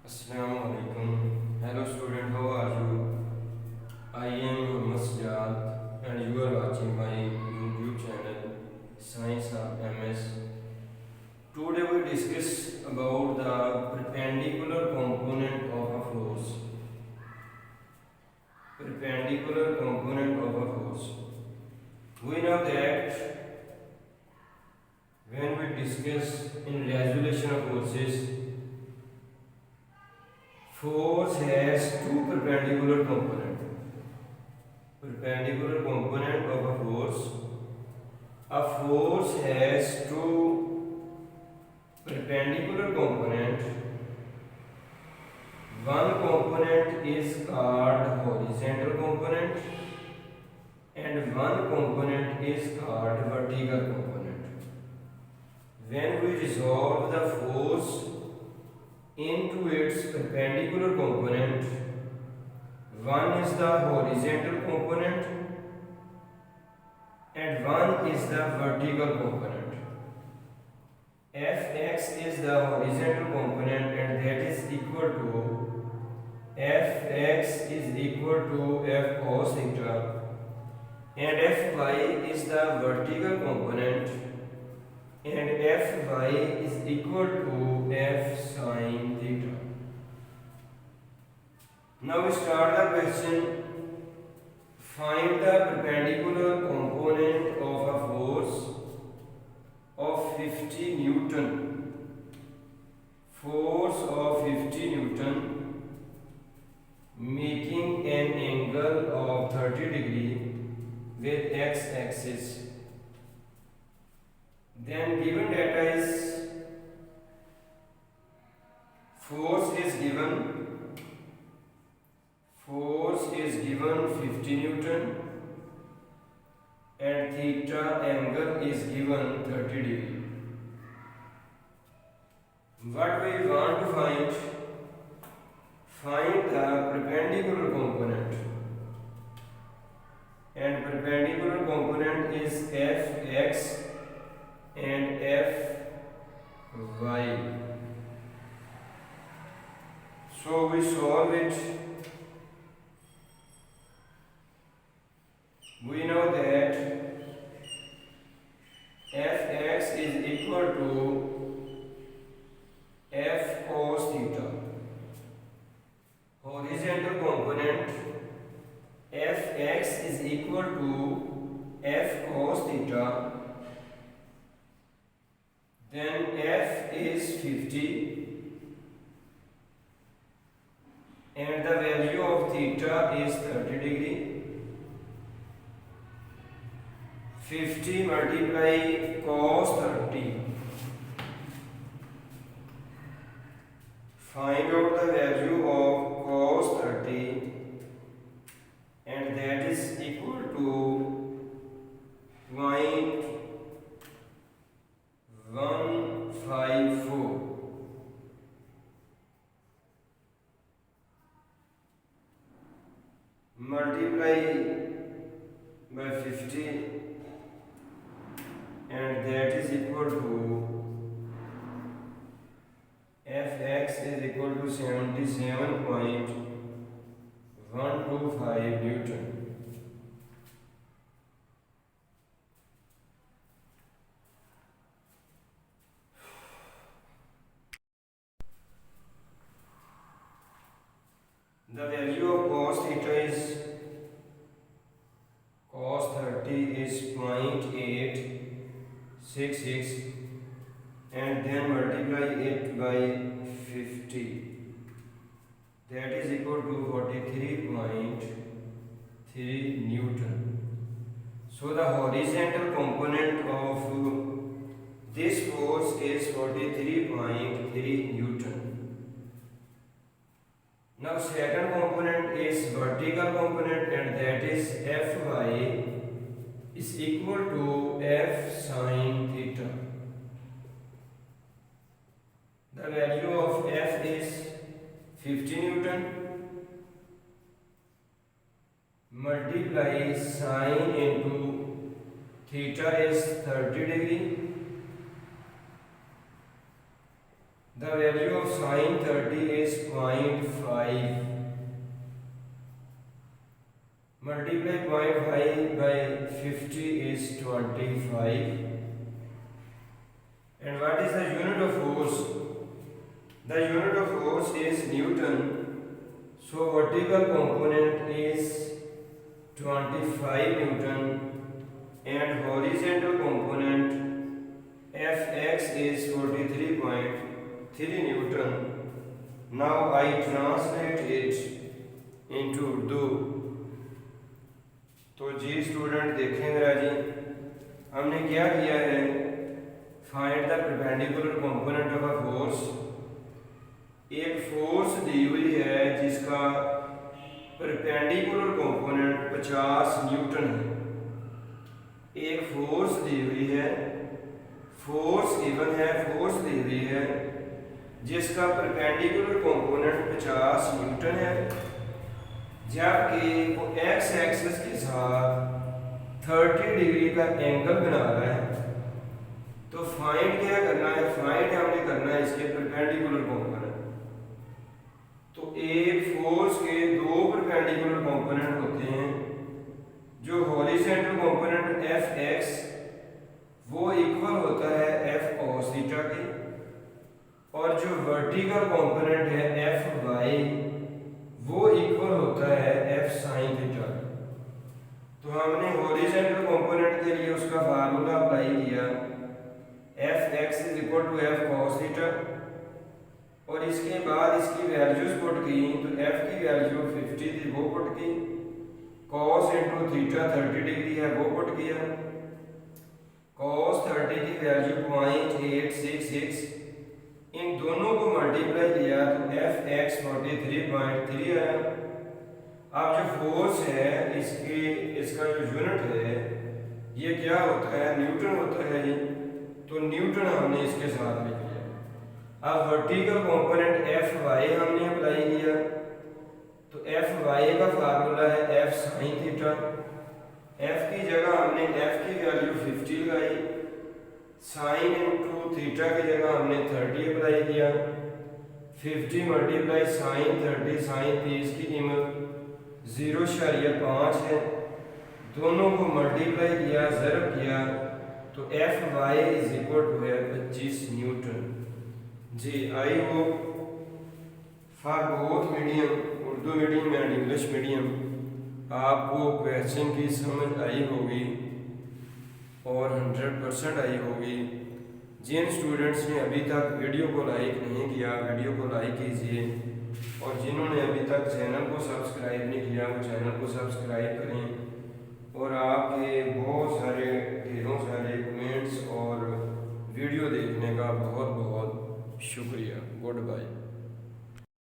Assalamu alaikum. Hello student, how are you? I am Muhammad Sajjad and you are watching my YouTube channel Science of MS. Today we discuss about the perpendicular component of a force. Perpendicular component of a force. We know that when we discuss in resolution of forces, force has two perpendicular components. Perpendicular component of a force. A force has two perpendicular components. One component is called horizontal component and one component is called vertical component. When we resolve the force into its perpendicular component, one is the horizontal component and one is the vertical component. Fx is the horizontal component and that is equal to Fx is equal to F cos theta and Fy is the vertical component and Fy is equal to F sin theta. Now we start the question. Find the perpendicular component of a force of 50 Newton. Force of 50 Newton making an angle of 30 degree with x-axis. Then given data is force is given 50 Newton and theta angle is given 30 degree. What we want to find the perpendicular component, and perpendicular component is Fx and Fy. So we solve it. We know that Fx is equal to F cos theta. Horizontal component Fx is equal to F cos theta. Then F is 50 and the value of theta is 30 degree. 50 multiply cos 30. Find out the value of cos 30 and that is equal to 0.154. Multiply by 50 and that is equal to Fx is equal to 77.125 Newton. The value of cos theta is cos 30 is 0.866 and then multiply it by 50. That is equal to 43.3 Newton. So the horizontal component of this force is 43.3 Newton. Now second component is vertical component and that is Fy is equal to F sin theta. The value of F is 50 Newton multiply sine into theta is 30 degree. The value of sin 30 is 0.5. Multiply 0.5 by 50 is 25. And what is the unit of force? The unit of force is Newton. So vertical component is 25 Newton and horizontal component Fx is 43.3 Newton. Now I translate it into Urdu. तो जी student देखें मेरा जी, हमने क्या किया है, find the perpendicular component of a force. एक force दी हुई है जिसका परपेंडिकुलर कंपोनेंट 50 न्यूटन है। एक फोर्स दी हुई है, फोर्स गिवन है, फोर्स दी हुई है जिसका परपेंडिकुलर कंपोनेंट 50 न्यूटन है, जबकि वो एक्स एक्सिस के साथ 30 डिग्री का एंगल बना रहा है। तो फाइंड क्या करना है, फाइंड हमने करना है इसके परपेंडिकुलर कंपोनेंट। तो एक फोर्स के दो परपेंडिकुलर कंपोनेंट होते हैं। जो हॉरिजॉन्टल कंपोनेंट एफ एक्स वो इक्वल होता है एफ कॉस थीटा के, और जो वर्टिकल कंपोनेंट है एफ वाई वो इक्वल होता है एफ साइन थीटा। तो हमने हॉरिजॉन्टल कंपोनेंट के लिए उसका फार्मूला अप्लाई किया, F X is equal to F cos theta, और इसके बाद इसकी वैल्यूज पुट की। तो एफ की वैल्यू 50 थी वो पुट की, कॉस इंटू थीटा 30 डिग्री है वो पुट किया, कॉस 30 की वैल्यू 0.866, इन दोनों को मल्टीप्लाई किया तो एफ एक्स 43.3 आया। अब जो फोर्स है इसका जो यूनिट है ये क्या होता है, न्यूटन होता है ये। तो न्यूटन हमने इसके साथ लिख लिया। अब वर्टिकल कंपोनेंट एफ वाई हमने अप्लाई किया, तो एफ वाई का फार्मूला है एफ साइन थीटा। एफ की जगह हमने एफ की वैल्यू 50 लगाई, साइन इंटू थीटा की जगह हमने 30 अप्लाई किया। 50 मल्टीप्लाई साइन 30, साइन 30 की कीमत 0.5 है, दोनों को मल्टीप्लाई किया, ज़रब किया, तो F Y is equal to है 25 न्यूटन। जी I hope for both medium, Urdu medium and English medium, आपको क्वेश्चन की समझ आई होगी और 100% आई होगी। जिन स्टूडेंट्स ने अभी तक वीडियो को लाइक नहीं किया, वीडियो को लाइक कीजिए, और जिन्होंने अभी तक चैनल को सब्सक्राइब नहीं किया वो चैनल को सब्सक्राइब करें। और आपके बहुत सारे ढेरों सारे कमेंट्स और वीडियो देखने का बहुत बहुत शुक्रिया। Good bye.